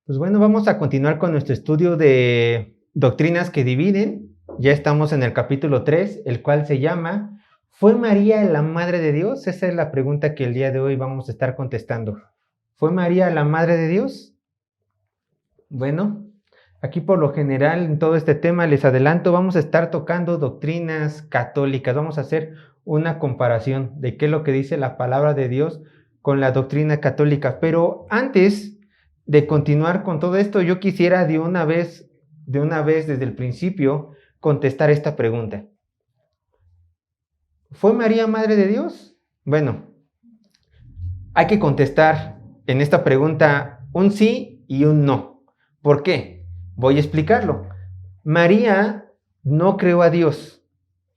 Pues bueno, vamos a continuar con nuestro estudio de doctrinas que dividen. Ya estamos en el capítulo 3, el cual se llama ¿Fue María la Madre de Dios? Esa es la pregunta que el día de hoy vamos a estar contestando. ¿Fue María la Madre de Dios? Bueno, aquí por lo general en todo este tema, les adelanto, vamos a estar tocando doctrinas católicas. Vamos a hacer una comparación de qué es lo que dice la palabra de Dios con la doctrina católica. Pero antes de continuar con todo esto, yo quisiera de una vez desde el principio, contestar esta pregunta. ¿Fue María Madre de Dios? Bueno, hay que contestar en esta pregunta un sí y un no. ¿Por qué? Voy a explicarlo. María no creó a Dios.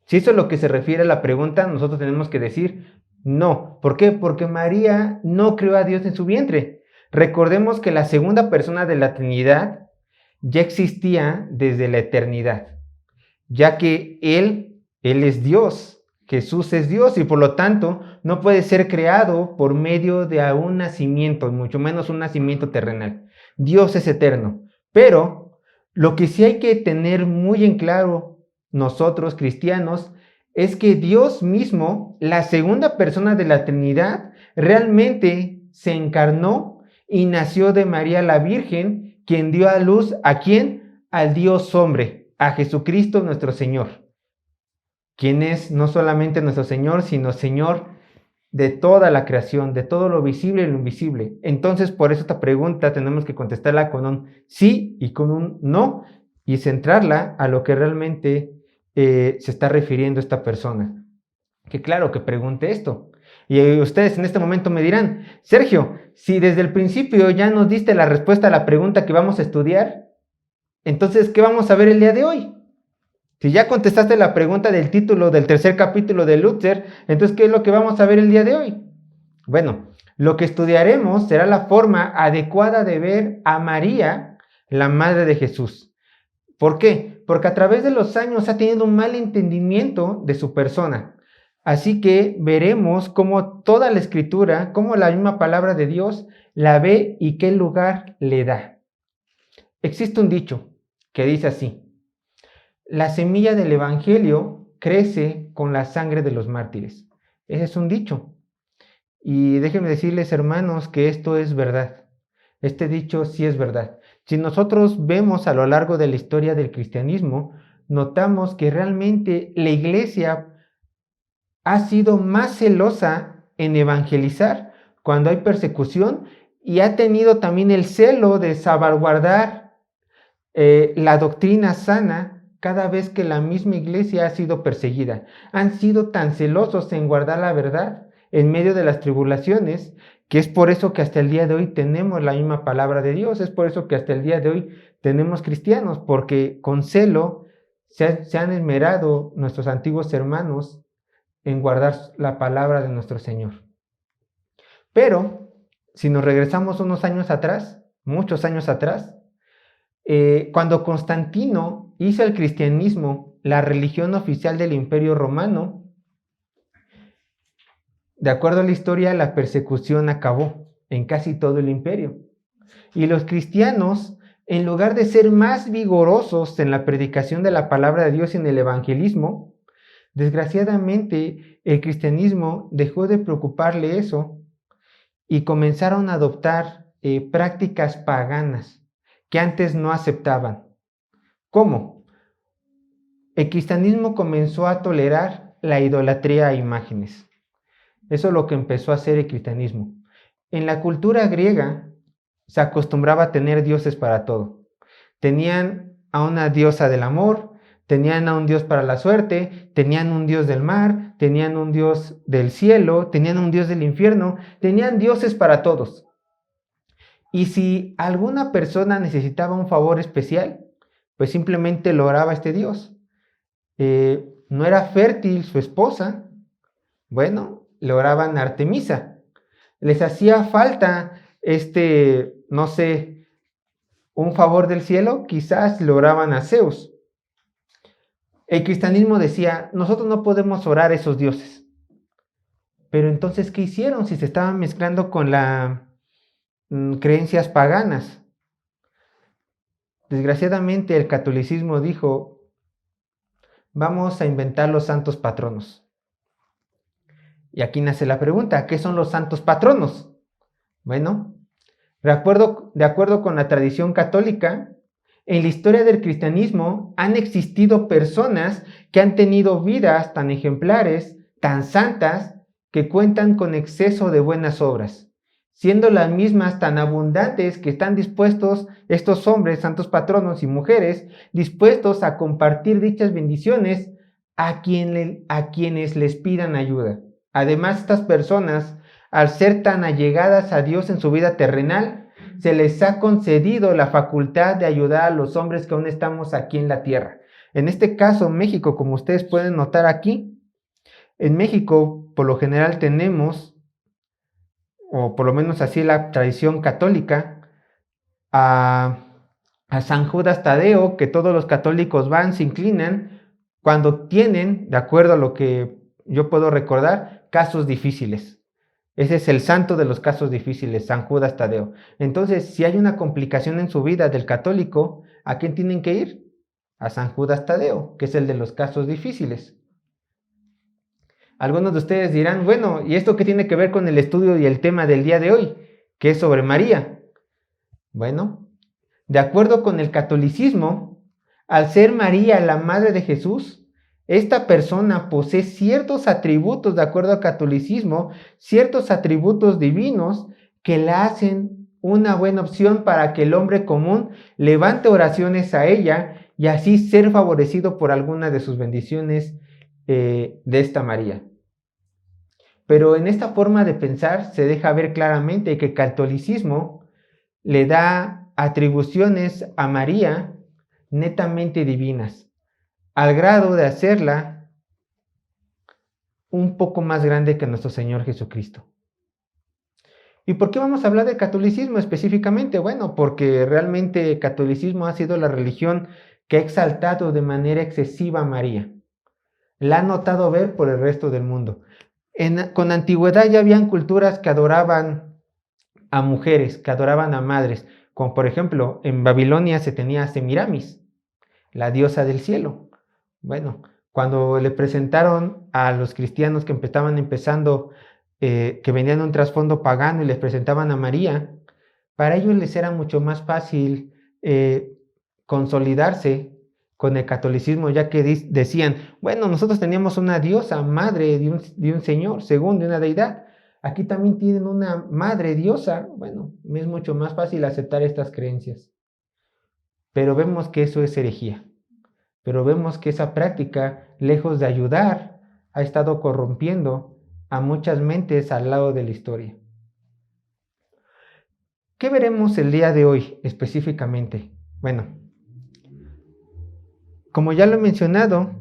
Si eso es lo que se refiere a la pregunta, nosotros tenemos que decir no. ¿Por qué? Porque María no creó a Dios en su vientre. Recordemos que la segunda persona de la Trinidad ya existía desde la eternidad, ya que Él es Dios. Jesús es Dios y por lo tanto no puede ser creado por medio de un nacimiento, mucho menos un nacimiento terrenal. Dios es eterno. Pero lo que sí hay que tener muy en claro nosotros cristianos es que Dios mismo, la segunda persona de la Trinidad, realmente se encarnó y nació de María la Virgen, quien dio a luz ¿a quién? Al Dios hombre, a Jesucristo nuestro Señor, quien es no solamente nuestro Señor, sino Señor de toda la creación, de todo lo visible y lo invisible. Entonces, por eso esta pregunta tenemos que contestarla con un sí y con un no, y centrarla a lo que realmente se está refiriendo esta persona. Que claro, que pregunte esto. Y ustedes en este momento me dirán, Sergio, si desde el principio ya nos diste la respuesta a la pregunta que vamos a estudiar, entonces, ¿qué vamos a ver el día de hoy? Si ya contestaste la pregunta del título del tercer capítulo de Luther, entonces, ¿qué es lo que vamos a ver el día de hoy? Bueno, lo que estudiaremos será la forma adecuada de ver a María, la Madre de Jesús. ¿Por qué? Porque a través de los años ha tenido un mal entendimiento de su persona. Así que veremos cómo toda la Escritura, cómo la misma palabra de Dios la ve y qué lugar le da. Existe un dicho que dice así: la semilla del Evangelio crece con la sangre de los mártires. Ese es un dicho. Y déjenme decirles, hermanos, que esto es verdad. Este dicho sí es verdad. Si nosotros vemos a lo largo de la historia del cristianismo, notamos que realmente la iglesia ha sido más celosa en evangelizar cuando hay persecución y ha tenido también el celo de salvaguardar la doctrina sana cada vez que la misma iglesia ha sido perseguida. Han sido tan celosos en guardar la verdad en medio de las tribulaciones, que es por eso que hasta el día de hoy tenemos la misma palabra de Dios, es por eso que hasta el día de hoy tenemos cristianos, porque con celo se han esmerado nuestros antiguos hermanos en guardar la palabra de nuestro Señor. Pero, si nos regresamos unos años atrás, muchos años atrás, cuando Constantino hizo el cristianismo la religión oficial del Imperio Romano, de acuerdo a la historia, la persecución acabó en casi todo el imperio. Y los cristianos, en lugar de ser más vigorosos en la predicación de la palabra de Dios y en el evangelismo, desgraciadamente el cristianismo dejó de preocuparle eso y comenzaron a adoptar prácticas paganas que antes no aceptaban. ¿Cómo? El cristianismo comenzó a tolerar la idolatría a imágenes. Eso es lo que empezó a hacer el cristianismo. En la cultura griega se acostumbraba a tener dioses para todo. Tenían a una diosa del amor, tenían a un dios para la suerte, tenían un dios del mar, tenían un dios del cielo, tenían un dios del infierno, tenían dioses para todos. Y si alguna persona necesitaba un favor especial, pues simplemente lo oraba a este dios. No era fértil su esposa, bueno, le oraban a Artemisa. Les hacía falta no sé, un favor del cielo, quizás le oraban a Zeus. El cristianismo decía, nosotros no podemos orar a esos dioses. Pero entonces, ¿qué hicieron si se estaban mezclando con las creencias paganas? Desgraciadamente el catolicismo dijo, vamos a inventar los santos patronos. Y aquí nace la pregunta, ¿qué son los santos patronos? Bueno, de acuerdo con la tradición católica, en la historia del cristianismo han existido personas que han tenido vidas tan ejemplares, tan santas, que cuentan con exceso de buenas obras, siendo las mismas tan abundantes que están dispuestos estos hombres, santos patronos y mujeres, dispuestos a compartir dichas bendiciones a quienes les pidan ayuda. Además, estas personas, al ser tan allegadas a Dios en su vida terrenal, se les ha concedido la facultad de ayudar a los hombres que aún estamos aquí en la tierra. En este caso, México, como ustedes pueden notar aquí, en México, por lo general tenemos, o por lo menos así la tradición católica, a San Judas Tadeo, que todos los católicos van, se inclinan, cuando tienen, de acuerdo a lo que yo puedo recordar, casos difíciles. Ese es el santo de los casos difíciles, San Judas Tadeo. Entonces, si hay una complicación en su vida del católico, ¿a quién tienen que ir? A San Judas Tadeo, que es el de los casos difíciles. Algunos de ustedes dirán, bueno, ¿y esto qué tiene que ver con el estudio y el tema del día de hoy? Que es sobre María. Bueno, de acuerdo con el catolicismo, al ser María la madre de Jesús, esta persona posee ciertos atributos, de acuerdo al catolicismo, ciertos atributos divinos que la hacen una buena opción para que el hombre común levante oraciones a ella y así ser favorecido por alguna de sus bendiciones de esta María. Pero en esta forma de pensar se deja ver claramente que el catolicismo le da atribuciones a María netamente divinas, al grado de hacerla un poco más grande que nuestro Señor Jesucristo. ¿Y por qué vamos a hablar del catolicismo específicamente? Bueno, porque realmente el catolicismo ha sido la religión que ha exaltado de manera excesiva a María. La ha notado ver por el resto del mundo. Con antigüedad ya habían culturas que adoraban a mujeres, que adoraban a madres, como por ejemplo en Babilonia se tenía a Semiramis, la diosa del cielo. Bueno, cuando le presentaron a los cristianos que estaban empezando, que venían de un trasfondo pagano y les presentaban a María, para ellos les era mucho más fácil consolidarse con el catolicismo, ya que decían, bueno, nosotros teníamos una diosa, madre de un señor, según de una deidad. Aquí también tienen una madre diosa. Bueno, me es mucho más fácil aceptar estas creencias. Pero vemos que eso es herejía. Pero vemos que esa práctica, lejos de ayudar, ha estado corrompiendo a muchas mentes al lado de la historia. ¿Qué veremos el día de hoy específicamente? Bueno, como ya lo he mencionado,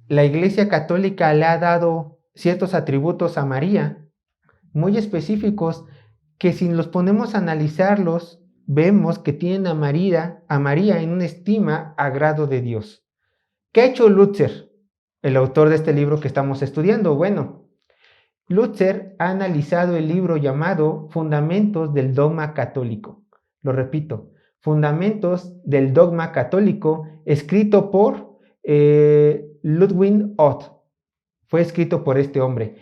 la Iglesia Católica le ha dado ciertos atributos a María, muy específicos, que si los ponemos a analizarlos, vemos que tienen a María en una estima a grado de Dios. ¿Qué ha hecho Luther, el autor de este libro que estamos estudiando? Bueno, Luther ha analizado el libro llamado Fundamentos del Dogma Católico. Lo repito, Fundamentos del Dogma Católico, escrito por Ludwig Ott. Fue escrito por este hombre.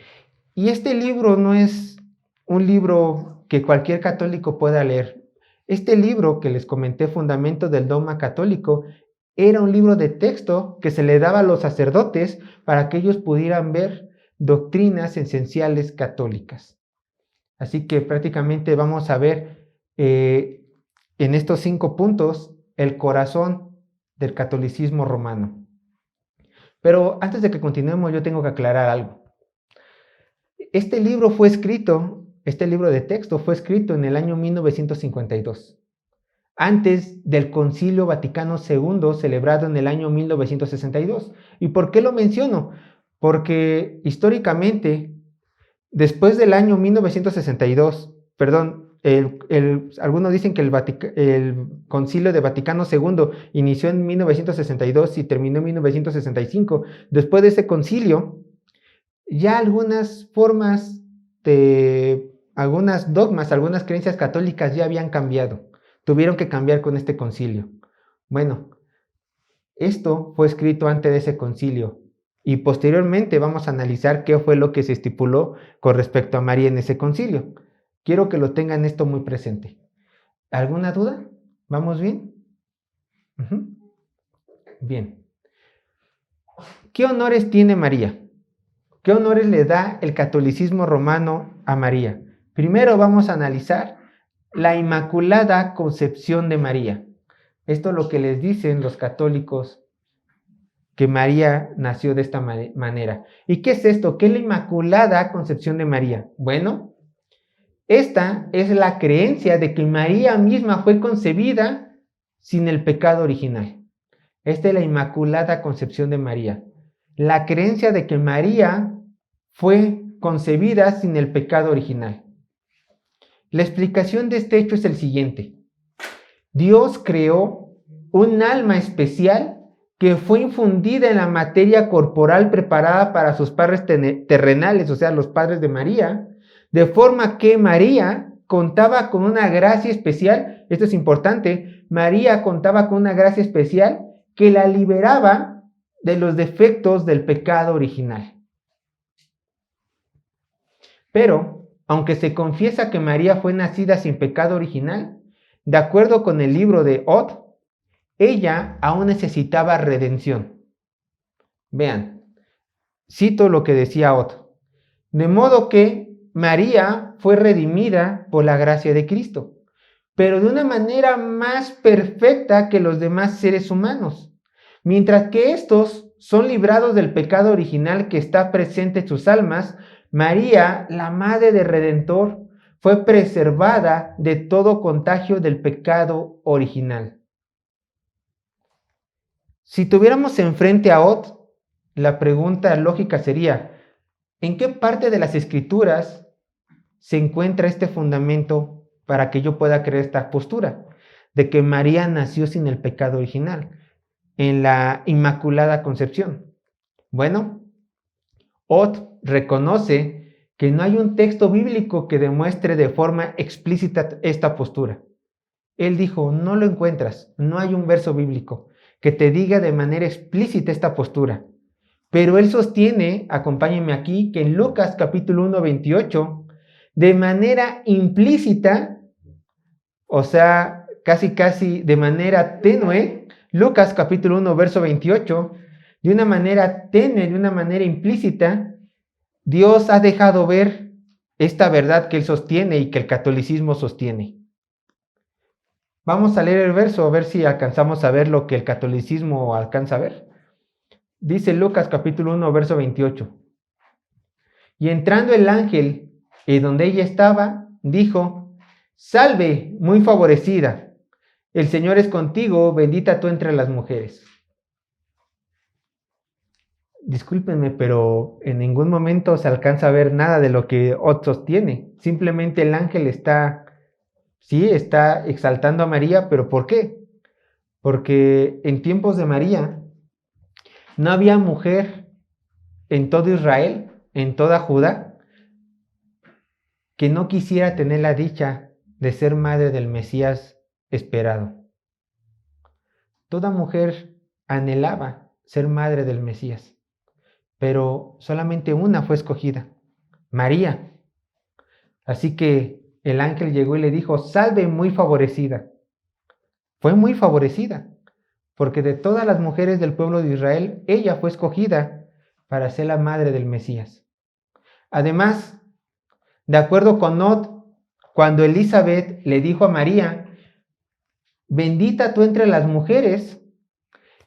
Y este libro no es un libro que cualquier católico pueda leer. Este libro que les comenté, Fundamentos del Dogma Católico, era un libro de texto que se le daba a los sacerdotes para que ellos pudieran ver doctrinas esenciales católicas. Así que prácticamente vamos a ver en estos 5 puntos el corazón del catolicismo romano. Pero antes de que continuemos, yo tengo que aclarar algo. Este libro de texto fue escrito en el año 1952, antes del Concilio Vaticano II celebrado en el año 1962. ¿Y por qué lo menciono? Porque históricamente, después del año 1962, algunos dicen que el Concilio de Vaticano II inició en 1962 y terminó en 1965. Después de ese concilio, ya algunas formas algunas dogmas, algunas creencias católicas ya habían cambiado. Tuvieron que cambiar con este concilio. Bueno, esto fue escrito antes de ese concilio y posteriormente vamos a analizar qué fue lo que se estipuló con respecto a María en ese concilio. Quiero que lo tengan esto muy presente. ¿Alguna duda? ¿Vamos bien? Bien. ¿Qué honores tiene María? ¿Qué honores le da el catolicismo romano a María? Primero vamos a analizar la Inmaculada Concepción de María. Esto es lo que les dicen los católicos, que María nació de esta manera. ¿Y qué es esto? ¿Qué es la Inmaculada Concepción de María? Bueno, esta es la creencia de que María misma fue concebida sin el pecado original. Esta es la Inmaculada Concepción de María. La creencia de que María fue concebida sin el pecado original. La explicación de este hecho es el siguiente. Dios creó un alma especial que fue infundida en la materia corporal preparada para sus padres terrenales, o sea, los padres de María, de forma que María contaba con una gracia especial. Esto es importante. María contaba con una gracia especial que la liberaba de los defectos del pecado original. Pero, aunque se confiesa que María fue nacida sin pecado original, de acuerdo con el libro de Od, ella aún necesitaba redención. Vean, cito lo que decía Od. De modo que María fue redimida por la gracia de Cristo, pero de una manera más perfecta que los demás seres humanos, mientras que estos son librados del pecado original que está presente en sus almas. María, la madre del Redentor, fue preservada de todo contagio del pecado original. Si tuviéramos enfrente a Od, la pregunta lógica sería, ¿en qué parte de las Escrituras se encuentra este fundamento para que yo pueda creer esta postura de que María nació sin el pecado original, en la Inmaculada Concepción? Bueno, Od reconoce que no hay un texto bíblico que demuestre de forma explícita esta postura. Él dijo, no lo encuentras, no hay un verso bíblico que te diga de manera explícita esta postura. Pero él sostiene, acompáñenme aquí, que en Lucas capítulo 1, 28, de manera implícita, o sea, casi de manera tenue, Lucas capítulo 1, verso 28, de una manera tenue, de una manera implícita, Dios ha dejado ver esta verdad que él sostiene y que el catolicismo sostiene. Vamos a leer el verso a ver si alcanzamos a ver lo que el catolicismo alcanza a ver. Dice Lucas capítulo 1, verso 28. Y entrando el ángel y donde ella estaba, dijo, salve, muy favorecida, el Señor es contigo, bendita tú entre las mujeres. Discúlpenme, pero en ningún momento se alcanza a ver nada de lo que Od sostiene. Simplemente el ángel está exaltando a María, pero ¿por qué? Porque en tiempos de María no había mujer en todo Israel, en toda Judá, que no quisiera tener la dicha de ser madre del Mesías esperado. Toda mujer anhelaba ser madre del Mesías, pero solamente una fue escogida, María. Así que el ángel llegó y le dijo, salve muy favorecida. Fue muy favorecida, porque de todas las mujeres del pueblo de Israel, ella fue escogida para ser la madre del Mesías. Además, de acuerdo con Od, cuando Elizabeth le dijo a María, bendita tú entre las mujeres,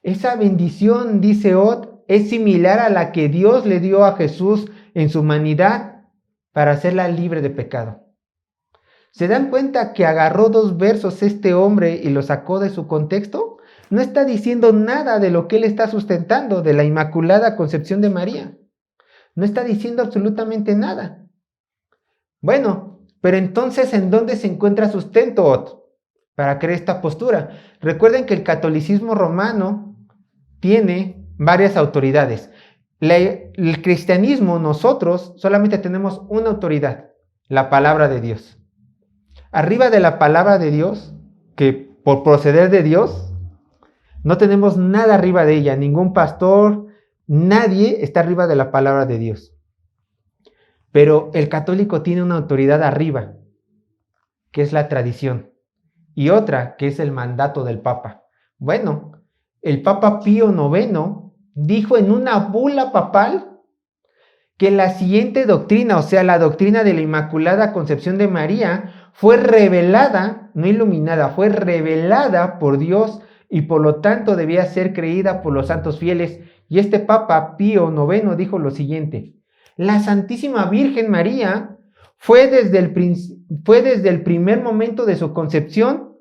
esa bendición, dice Od, es similar a la que Dios le dio a Jesús en su humanidad para hacerla libre de pecado. ¿Se dan cuenta que agarró dos versos este hombre y los sacó de su contexto? No está diciendo nada de lo que él está sustentando, de la Inmaculada Concepción de María. No está diciendo absolutamente nada. Bueno, pero entonces, ¿en dónde se encuentra sustento, Od, para creer esta postura? Recuerden que el catolicismo romano tiene varias autoridades. El cristianismo, nosotros solamente tenemos una autoridad, la palabra de Dios. Arriba de la palabra de Dios, que por proceder de Dios, No tenemos nada arriba de ella, ningún pastor, nadie está arriba de la palabra de Dios. Pero el católico tiene una autoridad arriba, que es la tradición, y otra, que es el mandato del Papa. Bueno, el Papa Pío IX dijo en una bula papal que la siguiente doctrina, o sea, la doctrina de la Inmaculada Concepción de María, fue revelada, no iluminada, fue revelada por Dios y por lo tanto debía ser creída por los santos fieles. Y este Papa Pío IX dijo lo siguiente: la Santísima Virgen María fue desde el primer momento de su concepción,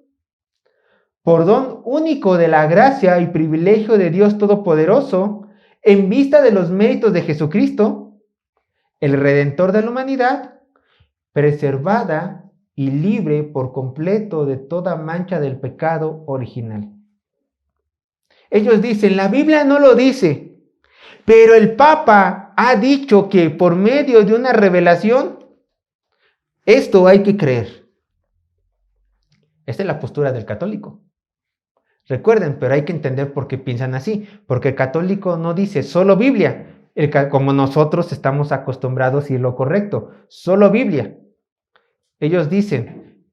por don único de la gracia y privilegio de Dios Todopoderoso, en vista de los méritos de Jesucristo, el Redentor de la humanidad, preservada y libre por completo de toda mancha del pecado original. Ellos dicen, la Biblia no lo dice, pero el Papa ha dicho que por medio de una revelación, esto hay que creer. Esta es la postura del católico. Recuerden, pero hay que entender por qué piensan así, porque el católico no dice solo Biblia, como nosotros estamos acostumbrados y es lo correcto, solo Biblia. Ellos dicen,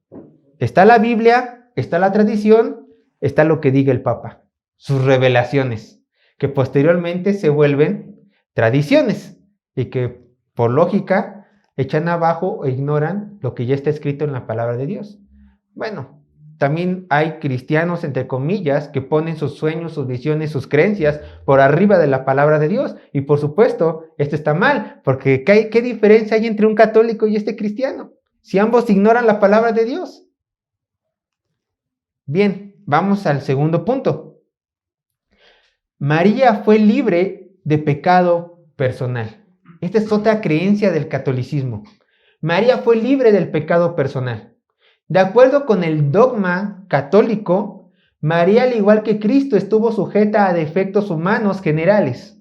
está la Biblia, está la tradición, está lo que diga el Papa, sus revelaciones, que posteriormente se vuelven tradiciones y que por lógica echan abajo e ignoran lo que ya está escrito en la palabra de Dios. Bueno, también hay cristianos, entre comillas, que ponen sus sueños, sus visiones, sus creencias por arriba de la palabra de Dios. Y por supuesto, esto está mal, porque ¿qué diferencia hay entre un católico y este cristiano? Si ambos ignoran la palabra de Dios. Bien, vamos al segundo punto. María fue libre de pecado personal. Esta es otra creencia del catolicismo. María fue libre del pecado personal. De acuerdo con el dogma católico, María, al igual que Cristo, estuvo sujeta a defectos humanos generales,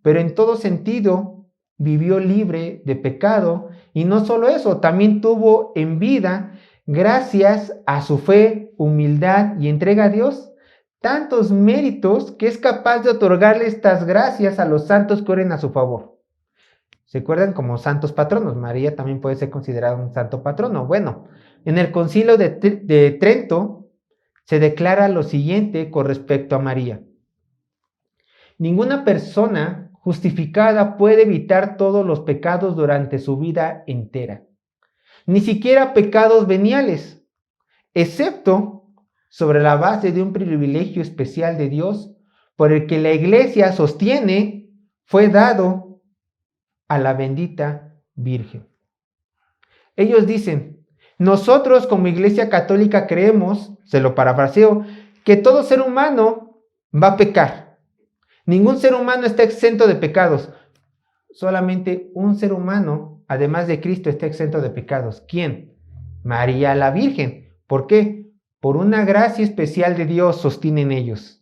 pero en todo sentido vivió libre de pecado, y no solo eso, también tuvo en vida, gracias a su fe, humildad y entrega a Dios, tantos méritos que es capaz de otorgarle estas gracias a los santos que oren a su favor. ¿Se acuerdan como santos patronos? María también puede ser considerada un santo patrono. Bueno, en el Concilio de Trento se declara lo siguiente con respecto a María. Ninguna persona justificada puede evitar todos los pecados durante su vida entera, ni siquiera pecados veniales, excepto sobre la base de un privilegio especial de Dios por el que la Iglesia sostiene fue dado a la bendita Virgen. Ellos dicen, nosotros como Iglesia Católica creemos, se lo parafraseo, que todo ser humano va a pecar. Ningún ser humano está exento de pecados. Solamente un ser humano, además de Cristo, está exento de pecados. ¿Quién? María la Virgen. ¿Por qué? Por una gracia especial de Dios sostienen ellos.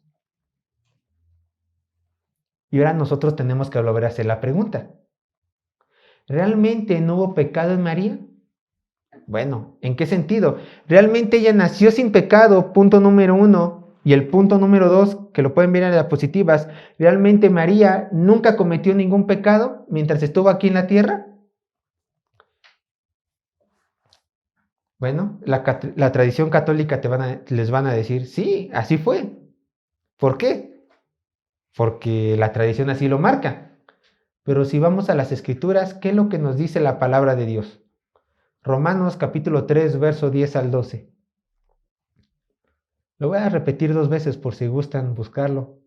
Y ahora nosotros tenemos que volver a hacer la pregunta. ¿Realmente no hubo pecado en María? Bueno, ¿en qué sentido? ¿Realmente ella nació sin pecado? Punto número 1. Y el punto número 2, que lo pueden ver en las diapositivas, ¿realmente María nunca cometió ningún pecado mientras estuvo aquí en la tierra? Bueno, la tradición católica les van a decir, sí, así fue. ¿Por qué? Porque la tradición así lo marca. Pero si vamos a las Escrituras, ¿qué es lo que nos dice la palabra de Dios? Romanos capítulo 3, verso 10 al 12. Lo voy a repetir 2 veces por si gustan buscarlo.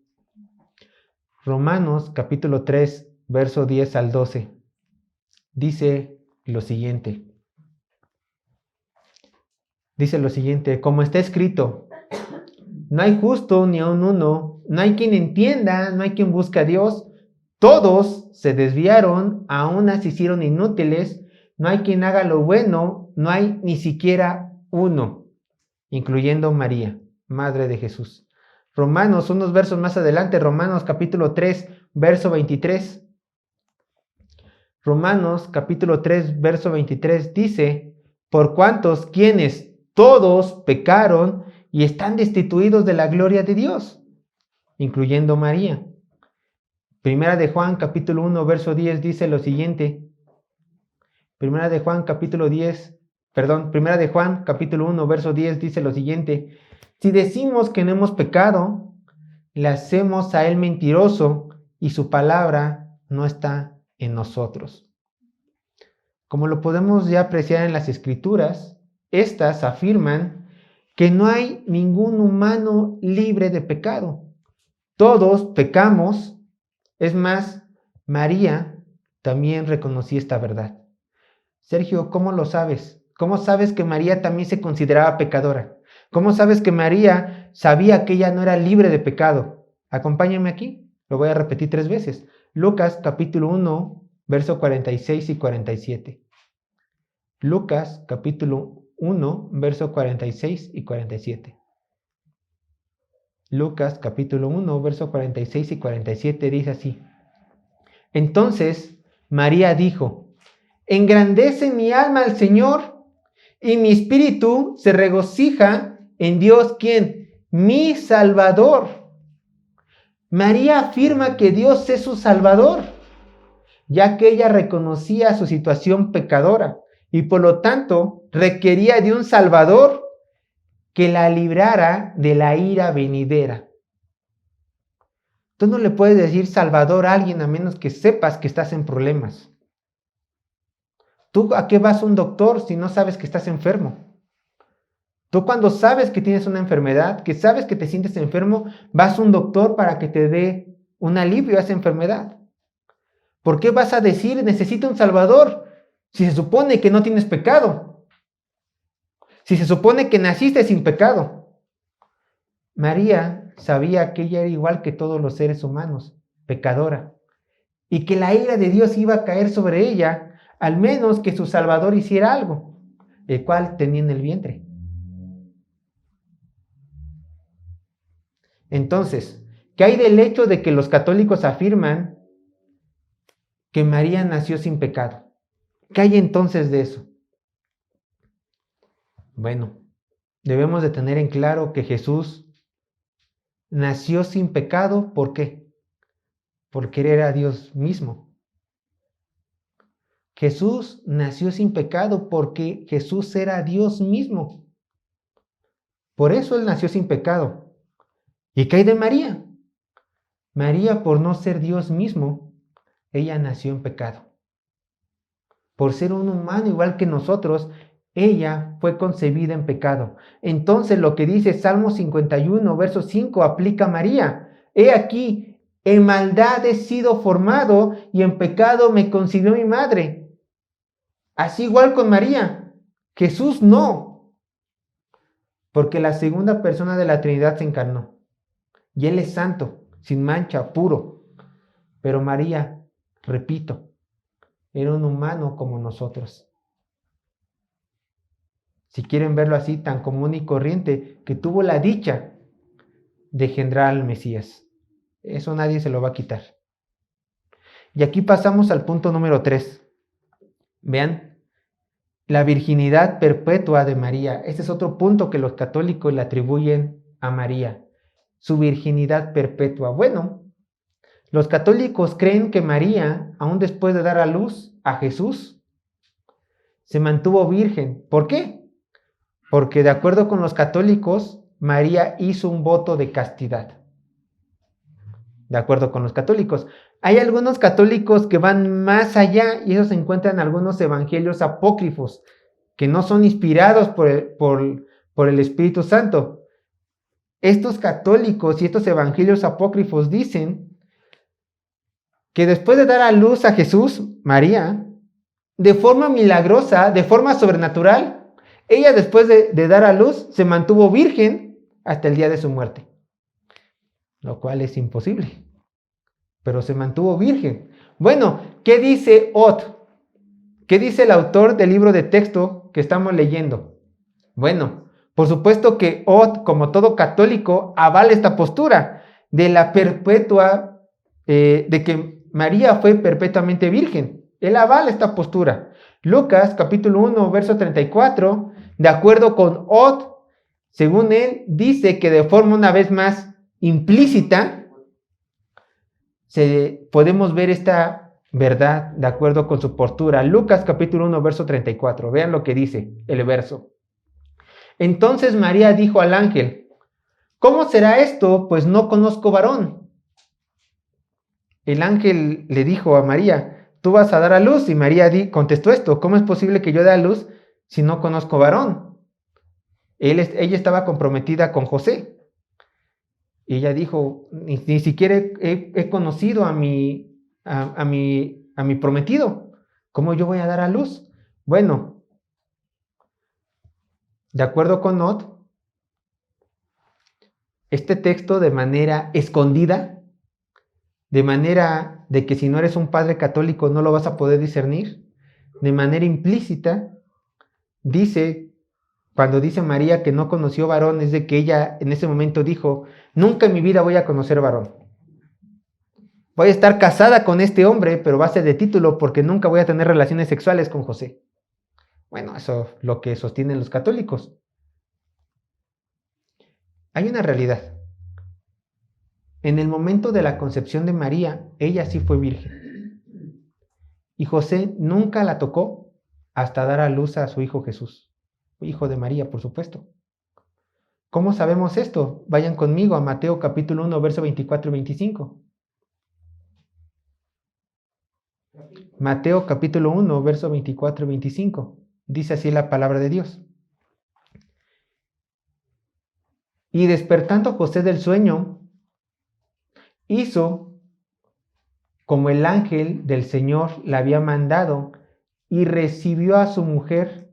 Romanos capítulo 3, verso 10 al 12. Dice lo siguiente. Dice lo siguiente, como está escrito, no hay justo ni aun uno, no hay quien entienda, no hay quien busque a Dios, todos se desviaron, a unas se hicieron inútiles, no hay quien haga lo bueno, no hay ni siquiera uno, incluyendo María, Madre de Jesús. Romanos, unos versos más adelante, Romanos capítulo 3, verso 23. Romanos capítulo 3, verso 23 dice, por cuantos quienes todos pecaron y están destituidos de la gloria de Dios. incluyendo María. Primera de Juan, capítulo 1, verso 10, dice lo siguiente. Primera de Juan, capítulo 1, verso 10, dice lo siguiente. Si decimos que no hemos pecado, le hacemos a él mentiroso y su palabra no está en nosotros. Como lo podemos ya apreciar en las Escrituras, estas afirman que no hay ningún humano libre de pecado. Todos pecamos. Es más, María también reconocía esta verdad. Sergio, ¿cómo lo sabes? ¿Cómo sabes que María también se consideraba pecadora? ¿Cómo sabes que María sabía que ella no era libre de pecado? Acompáñame aquí, lo voy a repetir 3 veces. Lucas capítulo 1, verso 46 y 47. Lucas capítulo 1, verso 46 y 47. Lucas capítulo 1, verso 46 y 47 dice así. Entonces María dijo, engrandece mi alma al Señor y mi espíritu se regocija en Dios, ¿quién? Mi Salvador. María afirma que Dios es su Salvador, ya que ella reconocía su situación pecadora y por lo tanto requería de un Salvador que la librara de la ira venidera. Tú no le puedes decir Salvador a alguien a menos que sepas que estás en problemas. ¿Tú a qué vas a un doctor si no sabes que estás enfermo? Tú cuando sabes que tienes una enfermedad, que sabes que te sientes enfermo, vas a un doctor para que te dé un alivio a esa enfermedad. ¿Por qué vas a decir necesito un Salvador si se supone que no tienes pecado? Si se supone que naciste sin pecado. María sabía que ella era igual que todos los seres humanos, pecadora, y que la ira de Dios iba a caer sobre ella, al menos que su Salvador hiciera algo, el cual tenía en el vientre. Entonces, ¿qué hay del hecho de que los católicos afirman que María nació sin pecado? ¿Qué hay entonces de eso? Bueno, debemos de tener en claro que Jesús nació sin pecado. ¿Por qué? Porque él era Dios mismo. Jesús nació sin pecado porque Jesús era Dios mismo. Por eso él nació sin pecado. ¿Y qué hay de María? María, por no ser Dios mismo, ella nació en pecado. Por ser un humano igual que nosotros, ella fue concebida en pecado. Entonces lo que dice Salmo 51, verso 5, aplica a María. He aquí, en maldad he sido formado y en pecado me concibió mi madre. Así igual con María. Jesús no. Porque la segunda persona de la Trinidad se encarnó. Y Él es santo, sin mancha, puro. Pero María, repito, era un humano como nosotros. Si quieren verlo así, tan común y corriente, que tuvo la dicha de engendrar al Mesías. Eso nadie se lo va a quitar. Y aquí pasamos al punto número 3. Vean, la virginidad perpetua de María. Este es otro punto que los católicos le atribuyen a María. Su virginidad perpetua. Bueno, los católicos creen que María, aún después de dar a luz a Jesús, se mantuvo virgen. ¿Por qué? Porque de acuerdo con los católicos, María hizo un voto de castidad. De acuerdo con los católicos. Hay algunos católicos que van más allá y eso se encuentra en algunos evangelios apócrifos que no son inspirados por el Espíritu Santo. Estos católicos y estos evangelios apócrifos dicen que después de dar a luz a Jesús, María, de forma milagrosa, de forma sobrenatural, ella después de dar a luz se mantuvo virgen hasta el día de su muerte. Lo cual es imposible. Pero se mantuvo virgen. Bueno, ¿qué dice Ott? ¿Qué dice el autor del libro de texto que estamos leyendo? Bueno, por supuesto que Ott, como todo católico, avala esta postura de la perpetua, de que María fue perpetuamente virgen. Él avala esta postura. Lucas capítulo 1, verso 34, de acuerdo con Ott, según él, dice que de forma una vez más implícita, podemos ver esta verdad de acuerdo con su postura. Lucas capítulo 1, verso 34. Vean lo que dice el verso. Entonces María dijo al ángel: ¿cómo será esto? Pues no conozco varón. El ángel le dijo a María: tú vas a dar a luz. Y María contestó esto: ¿cómo es posible que yo dé a luz si no conozco varón? Ella estaba comprometida con José. Y ella dijo: ni siquiera he conocido a mi prometido. ¿Cómo yo voy a dar a luz? Bueno, de acuerdo con Not, este texto de manera escondida, de manera de que si no eres un padre católico no lo vas a poder discernir, de manera implícita, dice, cuando dice María que no conoció varón, es de que ella en ese momento dijo: nunca en mi vida voy a conocer varón. Voy a estar casada con este hombre, pero va a ser de título porque nunca voy a tener relaciones sexuales con José. Bueno, eso es lo que sostienen los católicos. Hay una realidad. En el momento de la concepción de María, ella sí fue virgen. Y José nunca la tocó hasta dar a luz a su hijo Jesús, hijo de María, por supuesto. ¿Cómo sabemos esto? Vayan conmigo a Mateo capítulo 1, verso 24 y 25. Mateo capítulo 1, verso 24 y 25. Dice así la palabra de Dios. Y despertando José del sueño, hizo como el ángel del Señor le había mandado y recibió a su mujer.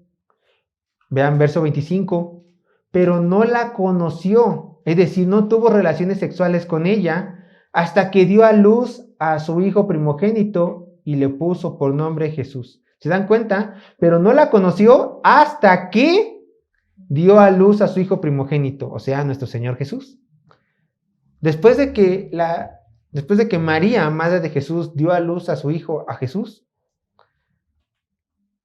Vean verso 25. Pero no la conoció, es decir, no tuvo relaciones sexuales con ella hasta que dio a luz a su hijo primogénito y le puso por nombre Jesús. ¿Se dan cuenta? Pero no la conoció hasta que dio a luz a su hijo primogénito, o sea, a nuestro Señor Jesús. Después de que María, madre de Jesús, dio a luz a su hijo, a Jesús,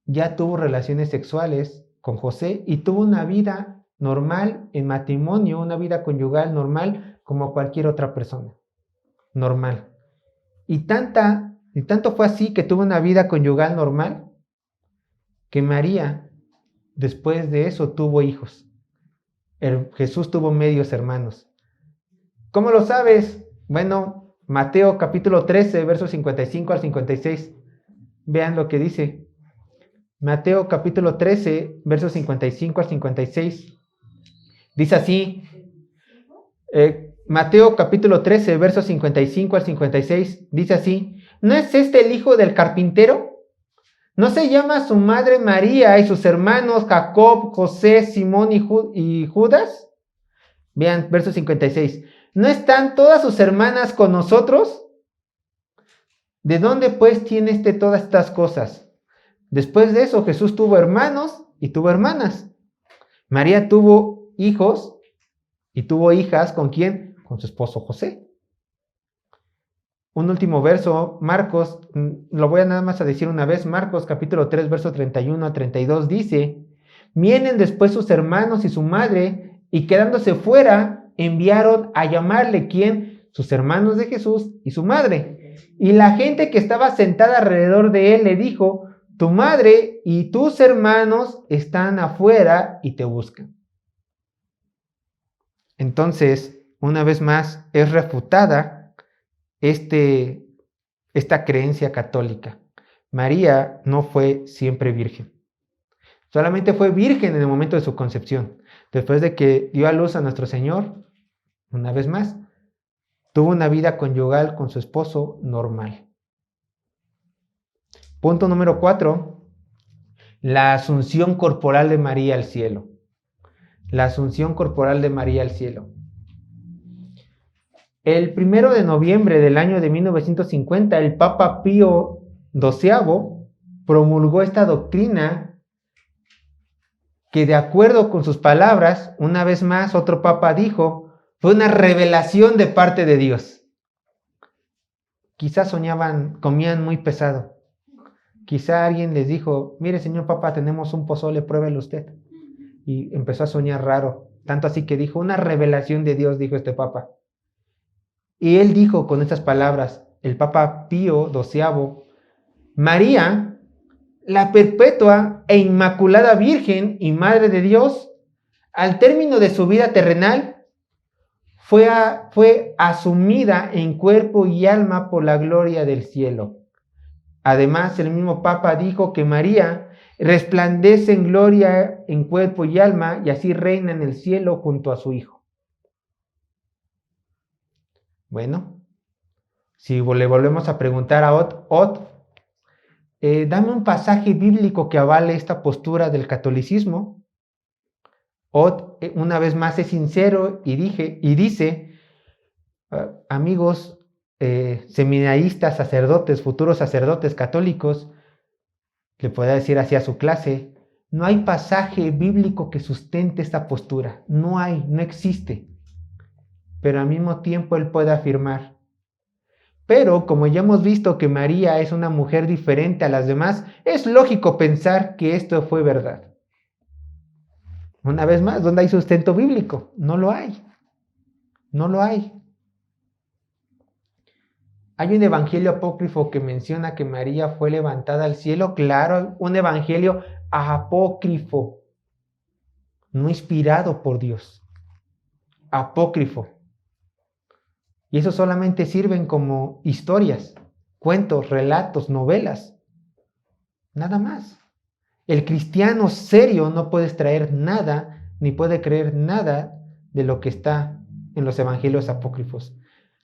ya tuvo relaciones sexuales con José y tuvo una vida normal en matrimonio, una vida conyugal normal como cualquier otra persona. Normal. Y tanto fue así que tuvo una vida conyugal normal que María, después de eso, tuvo hijos. Jesús tuvo medios hermanos. ¿Cómo lo sabes? Bueno, Mateo capítulo 13, versos 55 al 56. Vean lo que dice. Mateo capítulo 13, versos 55 al 56. Dice así. Mateo capítulo 13, versos 55 al 56. Dice así. ¿No es este el hijo del carpintero? ¿No se llama su madre María y sus hermanos Jacob, José, Simón y Judas? Vean, verso 56. ¿No están todas sus hermanas con nosotros? ¿De dónde pues tiene todas estas cosas? Después de eso, Jesús tuvo hermanos y tuvo hermanas. María tuvo hijos y tuvo hijas. ¿Con quién? Con su esposo José. Un último verso, Marcos, lo voy a nada más a decir una vez. Marcos capítulo 3, verso 31 a 32 dice: vienen después sus hermanos y su madre, y quedándose fuera, enviaron a llamarle. ¿Quién? Sus hermanos de Jesús y su madre. Y la gente que estaba sentada alrededor de él le dijo: tu madre y tus hermanos están afuera y te buscan. Entonces, una vez más, es refutada esta creencia católica. María no fue siempre virgen. Solamente fue virgen en el momento de su concepción. Después de que dio a luz a nuestro Señor, una vez más, tuvo una vida conyugal con su esposo normal. Punto número 4. La asunción corporal de María al cielo. La asunción corporal de María al cielo. El 1 de noviembre del año de 1950, el Papa Pío XII promulgó esta doctrina que, de acuerdo con sus palabras, una vez más otro papa dijo, fue una revelación de parte de Dios. Quizás comían muy pesado. Quizá alguien les dijo, mire señor papa, tenemos un pozole, pruébelo usted. Y empezó a soñar raro. Tanto así que dijo, una revelación de Dios, dijo este papa. Y él dijo con estas palabras, el Papa Pío XII, María, la perpetua e inmaculada Virgen y Madre de Dios, al término de su vida terrenal, fue asumida en cuerpo y alma por la gloria del cielo. Además, el mismo Papa dijo que María resplandece en gloria en cuerpo y alma y así reina en el cielo junto a su Hijo. Bueno, si le volvemos a preguntar a Ot, dame un pasaje bíblico que avale esta postura del catolicismo. Ot, una vez más, es sincero y dice, amigos seminaristas, sacerdotes, futuros sacerdotes católicos, le pueda decir así a su clase, no hay pasaje bíblico que sustente esta postura, no existe. Pero al mismo tiempo él puede afirmar, pero como ya hemos visto que María es una mujer diferente a las demás, es lógico pensar que esto fue verdad. Una vez más, ¿dónde hay sustento bíblico? No lo hay. No lo hay. ¿Hay un evangelio apócrifo que menciona que María fue levantada al cielo? Claro, un evangelio apócrifo, no inspirado por Dios. Apócrifo. Y eso solamente sirven como historias, cuentos, relatos, novelas. Nada más. El cristiano serio no puede extraer nada, ni puede creer nada de lo que está en los evangelios apócrifos.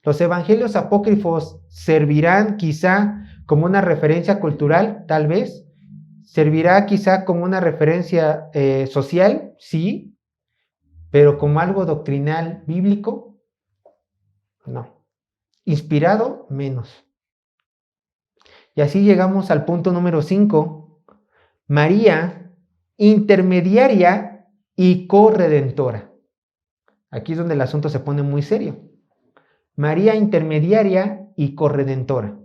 Los evangelios apócrifos servirán quizá como una referencia cultural, tal vez. Servirá quizá como una referencia social, sí. Pero como algo doctrinal, bíblico, no. Inspirado, menos. Y así llegamos al punto número 5. María, intermediaria y corredentora. Aquí es donde el asunto se pone muy serio. María, intermediaria y corredentora.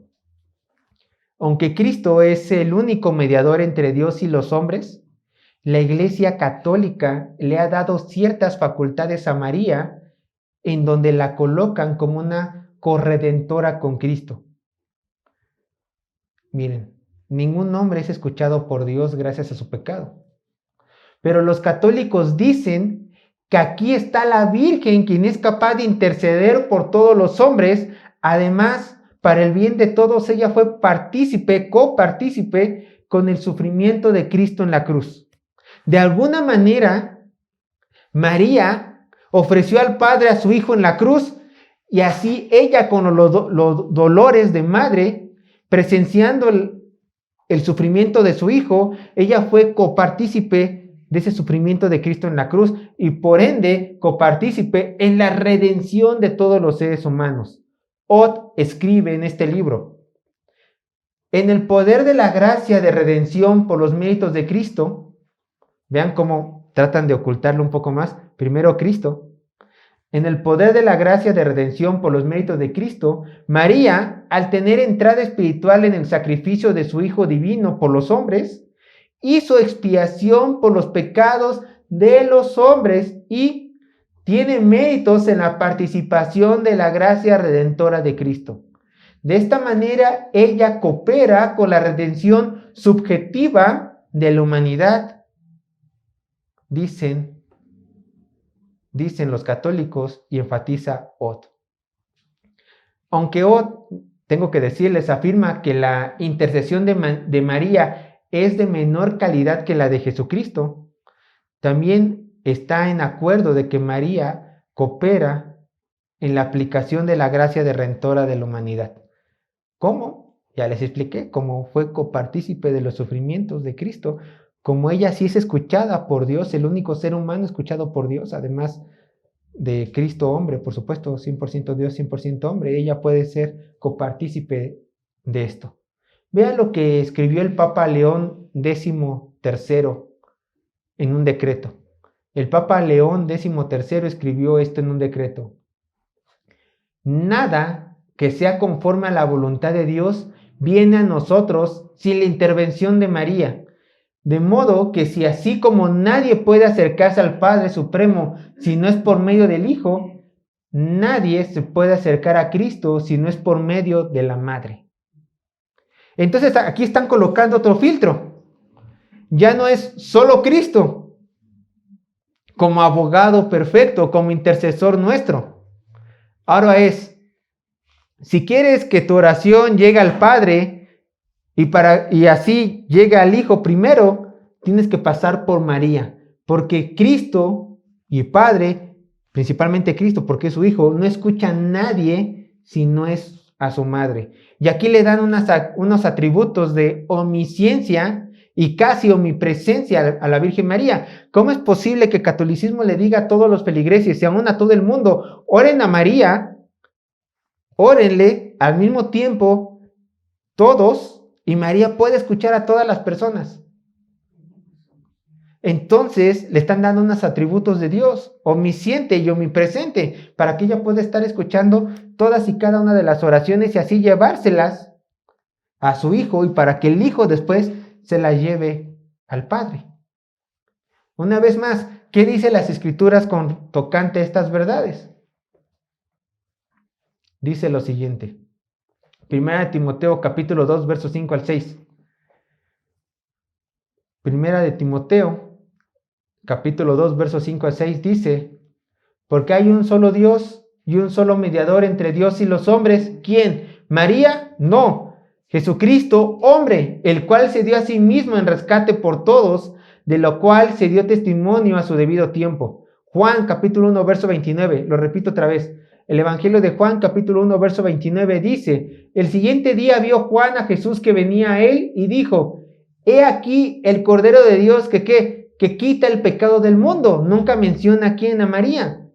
Aunque Cristo es el único mediador entre Dios y los hombres, la Iglesia Católica le ha dado ciertas facultades a María en donde la colocan como una corredentora con Cristo. Miren, ningún hombre es escuchado por Dios gracias a su pecado. Pero los católicos dicen que aquí está la Virgen, quien es capaz de interceder por todos los hombres. Además, para el bien de todos, ella fue copartícipe con el sufrimiento de Cristo en la cruz. De alguna manera, María ofreció al Padre a su Hijo en la cruz, y así ella, con los dolores de madre, presenciando el sufrimiento de su Hijo, ella fue copartícipe de ese sufrimiento de Cristo en la cruz y por ende copartícipe en la redención de todos los seres humanos. Ot escribe en este libro: en el poder de la gracia de redención por los méritos de Cristo, vean cómo tratan de ocultarlo un poco más, primero Cristo, en el poder de la gracia de redención por los méritos de Cristo, María, al tener entrada espiritual en el sacrificio de su Hijo divino por los hombres, hizo expiación por los pecados de los hombres y tiene méritos en la participación de la gracia redentora de Cristo. De esta manera, ella coopera con la redención subjetiva de la humanidad. Dicen los católicos, y enfatiza Ot. Aunque Ot, tengo que decirles, afirma que la intercesión de María es de menor calidad que la de Jesucristo, también está en acuerdo de que María coopera en la aplicación de la gracia redentora de la humanidad. ¿Cómo? Ya les expliqué, cómo fue copartícipe de los sufrimientos de Cristo, como ella sí es escuchada por Dios, el único ser humano escuchado por Dios, además de Cristo hombre, por supuesto, 100% Dios, 100% hombre, ella puede ser copartícipe de esto. Vean lo que escribió el Papa León XIII en un decreto. El Papa León XIII escribió esto en un decreto: nada que sea conforme a la voluntad de Dios viene a nosotros sin la intervención de María. De modo que si así como nadie puede acercarse al Padre Supremo si no es por medio del Hijo, nadie se puede acercar a Cristo si no es por medio de la madre. Entonces aquí están colocando otro filtro. Ya no es solo Cristo como abogado perfecto, como intercesor nuestro. Ahora es, si quieres que tu oración llegue al Padre y así llegue al Hijo primero, tienes que pasar por María, porque Cristo y Padre, principalmente Cristo, porque es su Hijo, no escucha a nadie si no es a su madre. Y aquí le dan unos atributos de omnisciencia y casi omnipresencia a la Virgen María. ¿Cómo es posible que el catolicismo le diga a todos los feligreses y aún a todo el mundo, oren a María, órenle al mismo tiempo todos, y María puede escuchar a todas las personas? Entonces le están dando unos atributos de Dios, omnisciente y omnipresente, para que ella pueda estar escuchando todas y cada una de las oraciones y así llevárselas a su Hijo, y para que el Hijo después se las lleve al Padre. Una vez más, ¿qué dice las Escrituras con tocante a estas verdades? Dice lo siguiente. 1 Timoteo capítulo 2, versos 5 al 6. 1 Timoteo capítulo 2, versos 5 al 6 dice: porque hay un solo Dios y un solo mediador entre Dios y los hombres. ¿Quién? ¿María? No. Jesucristo, hombre, el cual se dio a sí mismo en rescate por todos, de lo cual se dio testimonio a su debido tiempo. Juan capítulo 1, verso 29, lo repito otra vez. El Evangelio de Juan capítulo 1, verso 29 dice: el siguiente día vio Juan a Jesús que venía a él y dijo: he aquí el Cordero de Dios que quita el pecado del mundo. Nunca menciona a quién, a María.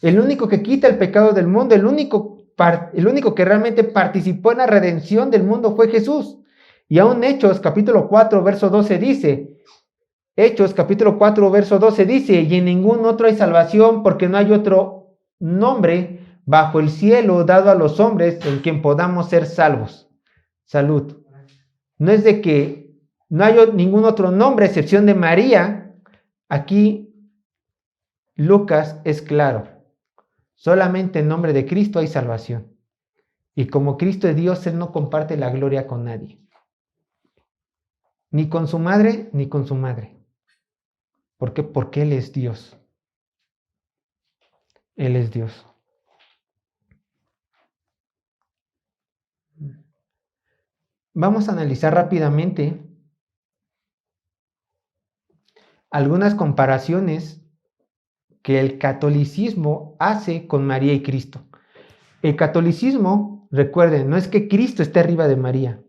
El único que quita el pecado del mundo, el único que realmente participó en la redención del mundo fue Jesús. Y aún Hechos capítulo 4, verso 12 dice, Hechos capítulo 4, verso 12 dice: y en ningún otro hay salvación, porque no hay otro nombre bajo el cielo dado a los hombres en quien podamos ser salvos. Salud. No es de que no hay ningún otro nombre a excepción de María. Aquí Lucas es claro. Solamente en nombre de Cristo hay salvación. Y como Cristo es Dios, Él no comparte la gloria con nadie. Ni con su madre, ni con su madre. ¿Por qué? Porque Él es Dios. Él es Dios. Vamos a analizar rápidamente algunas comparaciones que el catolicismo hace con María y Cristo. El catolicismo, recuerden, no es que Cristo esté arriba de María.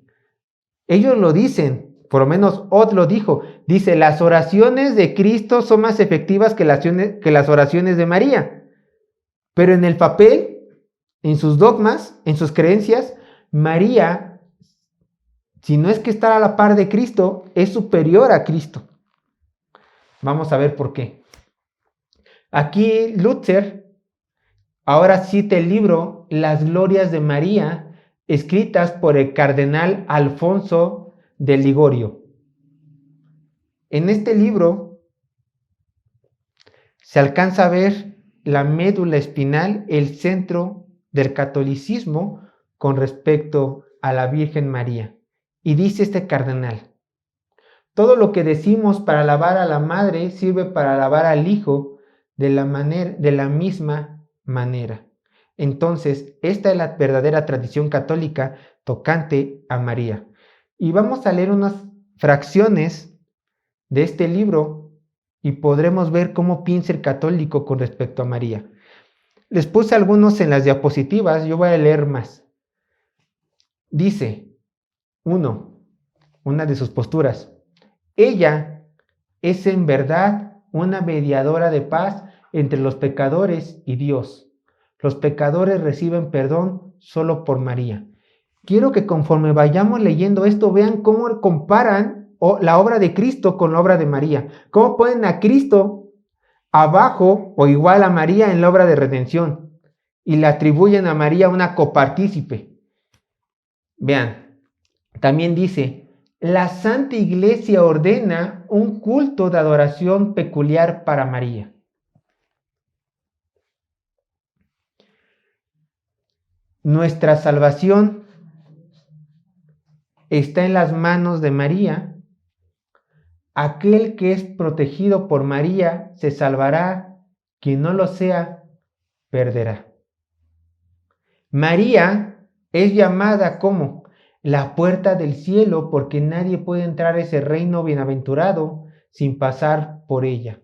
Ellos lo dicen, por lo menos Oth lo dijo. Dice, las oraciones de Cristo son más efectivas que las oraciones de María. Pero en el papel, en sus dogmas, en sus creencias, María, si no es que está a la par de Cristo, es superior a Cristo. Vamos a ver por qué. Aquí Luther ahora cita el libro Las Glorias de María, escritas por el cardenal Alfonso de Ligorio. En este libro se alcanza a ver la médula espinal, el centro del catolicismo con respecto a la Virgen María. Y dice este cardenal: todo lo que decimos para alabar a la Madre sirve para alabar al Hijo de la misma manera. Entonces, esta es la verdadera tradición católica tocante a María. Y vamos a leer unas fracciones de este libro y podremos ver cómo piensa el católico con respecto a María. Les puse algunos en las diapositivas, yo voy a leer más. Dice, una de sus posturas: ella es en verdad una mediadora de paz entre los pecadores y Dios. Los pecadores reciben perdón solo por María. Quiero que conforme vayamos leyendo esto, vean cómo comparan la obra de Cristo con la obra de María. Cómo ponen a Cristo abajo o igual a María en la obra de redención y le atribuyen a María una copartícipe. Vean, también dice: la Santa Iglesia ordena un culto de adoración peculiar para María. nuestra salvación está en las manos de María. Aquel que es protegido por María se salvará, quien no lo sea, perderá. María es llamada como la puerta del cielo porque nadie puede entrar a ese reino bienaventurado sin pasar por ella.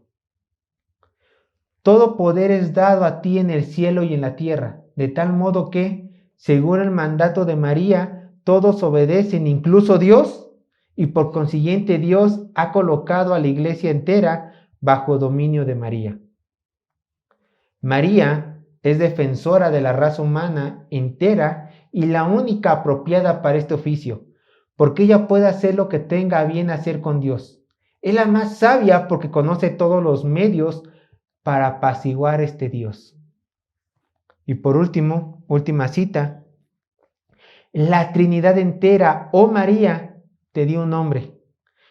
Todo poder es dado a ti en el cielo y en la tierra, de tal modo que, según el mandato de María, todos obedecen, incluso Dios, y por consiguiente Dios ha colocado a la iglesia entera bajo dominio de María. María es defensora de la raza humana entera y la única apropiada para este oficio, porque ella puede hacer lo que tenga a bien hacer con Dios. Es la más sabia porque conoce todos los medios para apaciguar este Dios. Y por último, última cita, la Trinidad entera, oh María, te dio un nombre,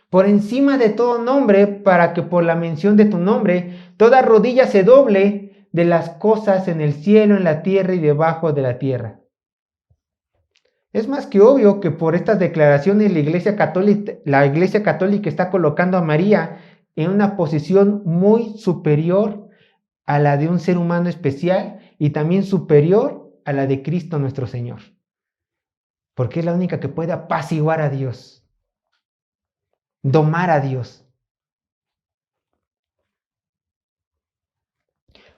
por encima de todo nombre, para que por la mención de tu nombre, toda rodilla se doble de las cosas en el cielo, en la tierra y debajo de la tierra. Es más que obvio que por estas declaraciones la Iglesia Católica está colocando a María en una posición muy superior a la de un ser humano especial y también superior a la de Cristo nuestro Señor. Porque es la única que puede apaciguar a Dios, domar a Dios.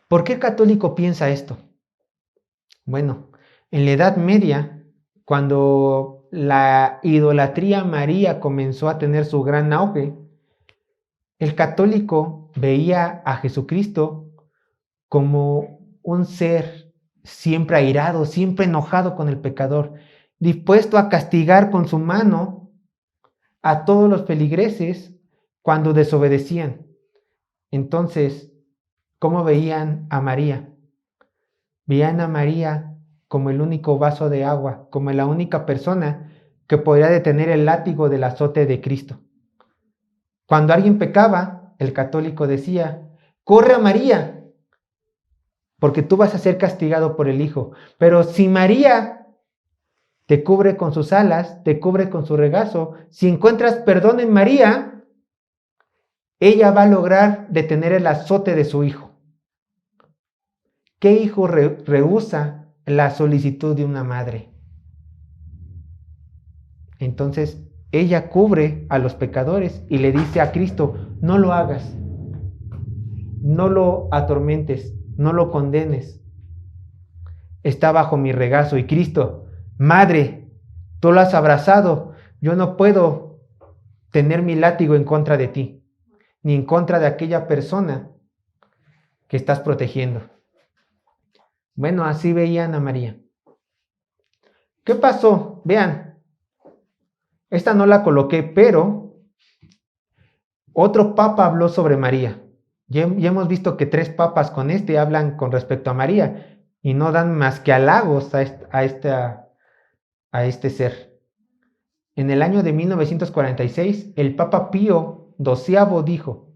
¿Por qué el católico piensa esto? Bueno, en la Edad Media, cuando la idolatría a María comenzó a tener su gran auge, el católico veía a Jesucristo como un ser siempre airado, siempre enojado con el pecador, dispuesto a castigar con su mano a todos los feligreses cuando desobedecían. Entonces, ¿cómo veían a María? Veían a María como el único vaso de agua, como la única persona que podría detener el látigo del azote de Cristo. Cuando alguien pecaba, el católico decía, corre a María, porque tú vas a ser castigado por el Hijo. Pero si María te cubre con sus alas, te cubre con su regazo, si encuentras perdón en María, ella va a lograr detener el azote de su hijo. ¿Qué hijo rehúsa la solicitud de una madre? Entonces, ella cubre a los pecadores y le dice a Cristo, no lo hagas, no lo atormentes, no lo condenes. Está bajo mi regazo. Y Cristo, madre, tú lo has abrazado, yo no puedo tener mi látigo en contra de ti, ni en contra de aquella persona que estás protegiendo. Bueno, así veían a María. ¿Qué pasó? Vean, esta no la coloqué, pero otro papa habló sobre María. Ya hemos visto que 3 papas con hablan con respecto a María y no dan más que halagos a este ser. En el año de 1946, el Papa Pío XII dijo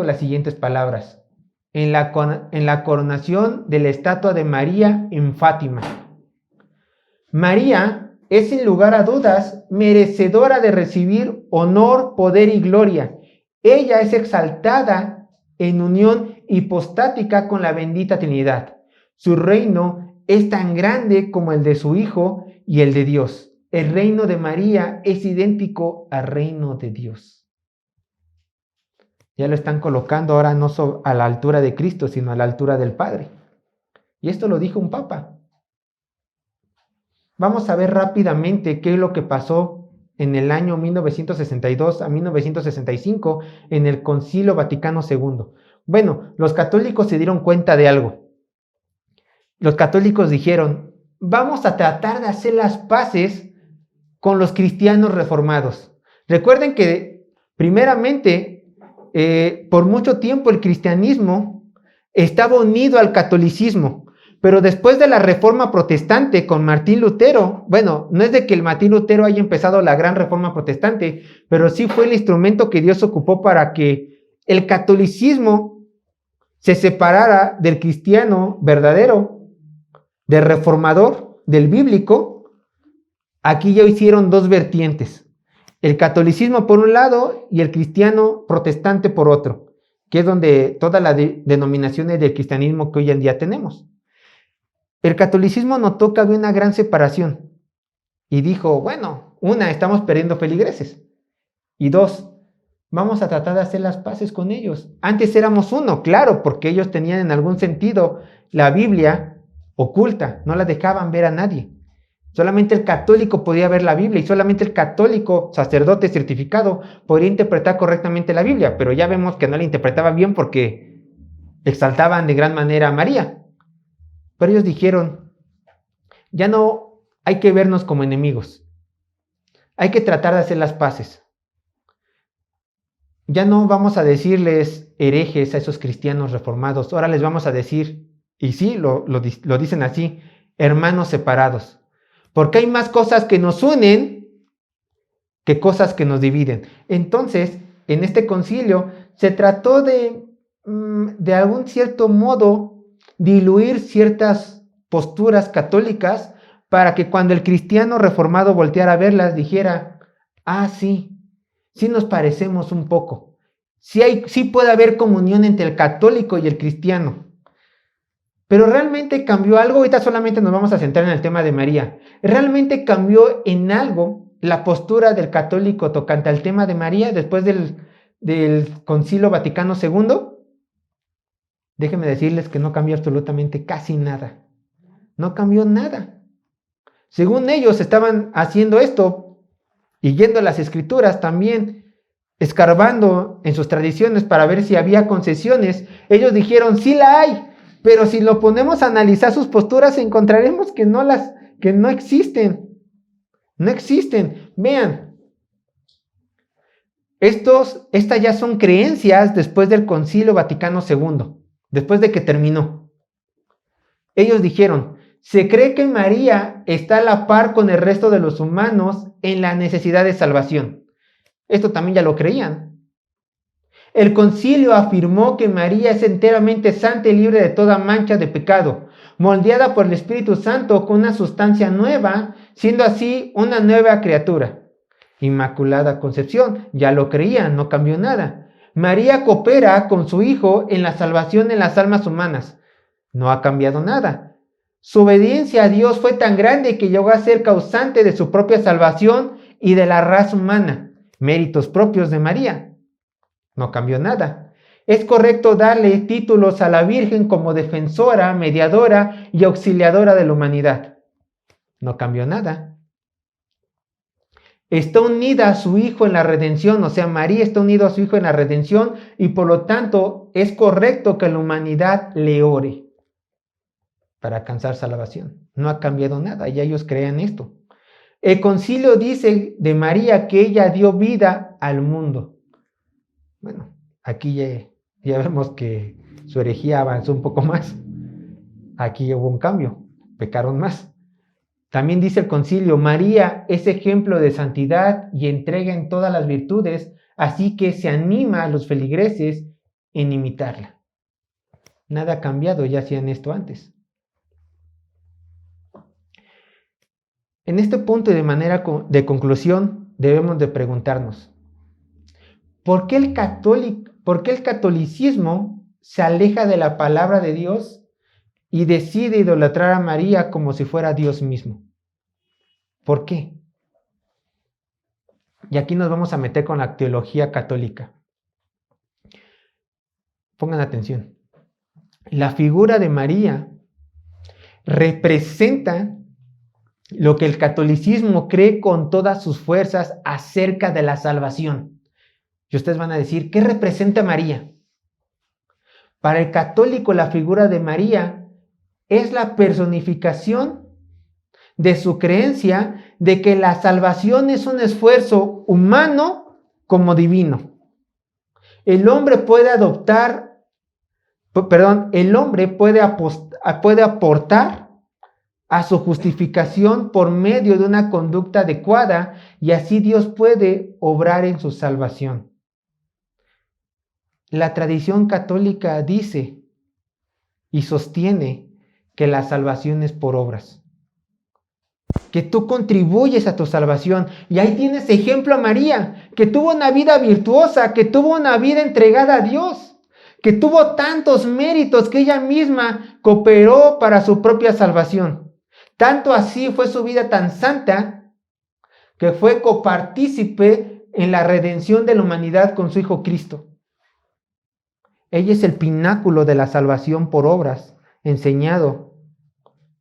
las siguientes palabras: en la coronación de la estatua de María en Fátima. María es sin lugar a dudas merecedora de recibir honor, poder y gloria. Ella es exaltada en unión hipostática con la bendita Trinidad. Su reino es tan grande como el de su Hijo y el de Dios. El reino de María es idéntico al reino de Dios. Ya lo están colocando ahora no a la altura de Cristo, sino a la altura del Padre. Y esto lo dijo un papa. Vamos a ver rápidamente qué es lo que pasó en el año 1962 a 1965 en el Concilio Vaticano II. Bueno, los católicos se dieron cuenta de algo. Los católicos dijeron, vamos a tratar de hacer las paces con los cristianos reformados. Recuerden que, primeramente, por mucho tiempo el cristianismo estaba unido al catolicismo. Pero después de la Reforma Protestante con Martín Lutero, bueno, no es de que el Martín Lutero haya empezado la gran Reforma Protestante, pero sí fue el instrumento que Dios ocupó para que el catolicismo se separara del cristiano verdadero del reformador, del bíblico, aquí ya hicieron dos vertientes. El catolicismo por un lado y el cristiano protestante por otro, que es donde todas las denominaciones del cristianismo que hoy en día tenemos. El catolicismo notó que había una gran separación y dijo, bueno, una, estamos perdiendo feligreses, y dos, vamos a tratar de hacer las paces con ellos. Antes éramos uno, claro, porque ellos tenían en algún sentido la Biblia oculta, no la dejaban ver a nadie. Solamente el católico podía ver la Biblia y solamente el católico, sacerdote certificado, podía interpretar correctamente la Biblia, pero ya vemos que no la interpretaban bien porque exaltaban de gran manera a María. Pero ellos dijeron, ya no hay que vernos como enemigos, hay que tratar de hacer las paces. Ya no vamos a decirles herejes a esos cristianos reformados, ahora les vamos a decir, y sí, lo dicen así, hermanos separados. Porque hay más cosas que nos unen que cosas que nos dividen. Entonces, en este concilio se trató de algún cierto modo, diluir ciertas posturas católicas para que cuando el cristiano reformado volteara a verlas dijera, sí nos parecemos un poco. Sí puede haber comunión entre el católico y el cristiano. Pero realmente cambió algo, ahorita solamente nos vamos a centrar en el tema de María. ¿Realmente cambió en algo la postura del católico tocante al tema de María después del Concilio Vaticano II? Déjenme decirles que no cambió absolutamente casi nada. No cambió nada. Según ellos estaban haciendo esto y yendo a las escrituras también, escarbando en sus tradiciones para ver si había concesiones. Ellos dijeron, sí la hay. Pero si lo ponemos a analizar sus posturas, encontraremos que no existen. No existen. Vean. Estas ya son creencias después del Concilio Vaticano II. Después de que terminó. Ellos dijeron, se cree que María está a la par con el resto de los humanos en la necesidad de salvación. Esto también ya lo creían. El concilio afirmó que María es enteramente santa y libre de toda mancha de pecado, moldeada por el Espíritu Santo con una sustancia nueva, siendo así una nueva criatura. Inmaculada Concepción, ya lo creían, no cambió nada. María coopera con su Hijo en la salvación de las almas humanas. No ha cambiado nada. Su obediencia a Dios fue tan grande que llegó a ser causante de su propia salvación y de la raza humana, méritos propios de María. No cambió nada. Es correcto darle títulos a la Virgen como defensora, mediadora y auxiliadora de la humanidad. No cambió nada. Está unida a su Hijo en la redención, o sea, María está unida a su Hijo en la redención y por lo tanto es correcto que la humanidad le ore para alcanzar salvación. No ha cambiado nada, ya ellos crean esto. El concilio dice de María que ella dio vida al mundo. Bueno, aquí ya vemos que su herejía avanzó un poco más. Aquí hubo un cambio, pecaron más. También dice el concilio, María es ejemplo de santidad y entrega en todas las virtudes, así que se anima a los feligreses en imitarla. Nada ha cambiado, ya hacían esto antes. En este punto y de manera de conclusión, debemos de preguntarnos, ¿por qué el catolicismo se aleja de la palabra de Dios y decide idolatrar a María como si fuera Dios mismo? ¿Por qué? Y aquí nos vamos a meter con la teología católica. Pongan atención. La figura de María representa lo que el catolicismo cree con todas sus fuerzas acerca de la salvación. Y ustedes van a decir, ¿qué representa María? Para el católico, la figura de María es la personificación de su creencia de que la salvación es un esfuerzo humano como divino. El hombre puede aportar a su justificación por medio de una conducta adecuada y así Dios puede obrar en su salvación. La tradición católica dice y sostiene que la salvación es por obras. Que tú contribuyes a tu salvación. Y ahí tienes ejemplo a María, que tuvo una vida virtuosa, que tuvo una vida entregada a Dios, que tuvo tantos méritos que ella misma cooperó para su propia salvación. Tanto así fue su vida tan santa, que fue copartícipe en la redención de la humanidad con su Hijo Cristo. Ella es el pináculo de la salvación por obras, enseñado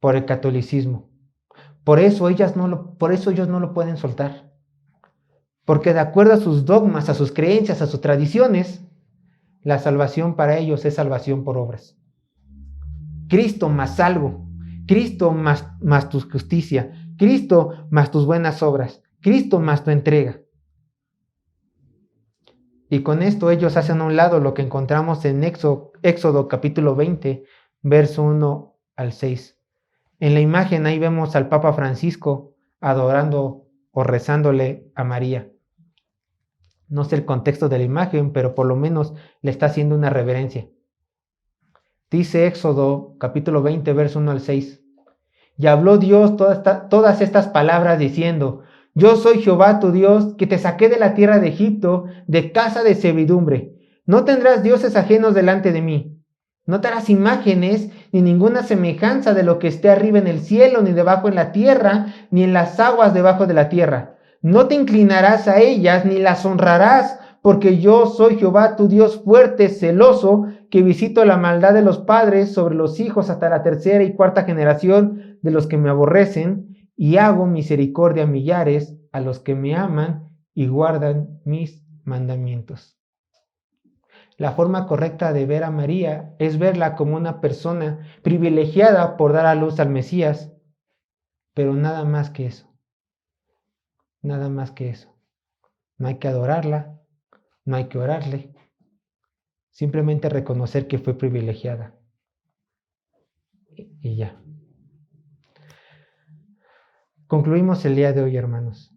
por el catolicismo. Por eso ellos no lo pueden soltar. Porque de acuerdo a sus dogmas, a sus creencias, a sus tradiciones, la salvación para ellos es salvación por obras. Cristo más algo. Cristo más tu justicia. Cristo más tus buenas obras. Cristo más tu entrega. Y con esto ellos hacen a un lado lo que encontramos en Éxodo capítulo 20, verso 1 al 6. En la imagen ahí vemos al Papa Francisco adorando o rezándole a María. No sé el contexto de la imagen, pero por lo menos le está haciendo una reverencia. Dice Éxodo capítulo 20, verso 1 al 6. Y habló Dios todas estas palabras diciendo: Yo soy Jehová tu Dios, que te saqué de la tierra de Egipto, de casa de servidumbre. No tendrás dioses ajenos delante de mí. No te harás imágenes, ni ninguna semejanza de lo que esté arriba en el cielo, ni debajo en la tierra, ni en las aguas debajo de la tierra. No te inclinarás a ellas, ni las honrarás, porque yo soy Jehová tu Dios fuerte, celoso, que visito la maldad de los padres sobre los hijos hasta la tercera y cuarta generación de los que me aborrecen, y hago misericordia a millares, a los que me aman y guardan mis mandamientos. La forma correcta de ver a María es verla como una persona privilegiada por dar a luz al Mesías, pero nada más que eso. Nada más que eso. No hay que adorarla, no hay que orarle, simplemente reconocer que fue privilegiada. Y ya. Concluimos el día de hoy, hermanos.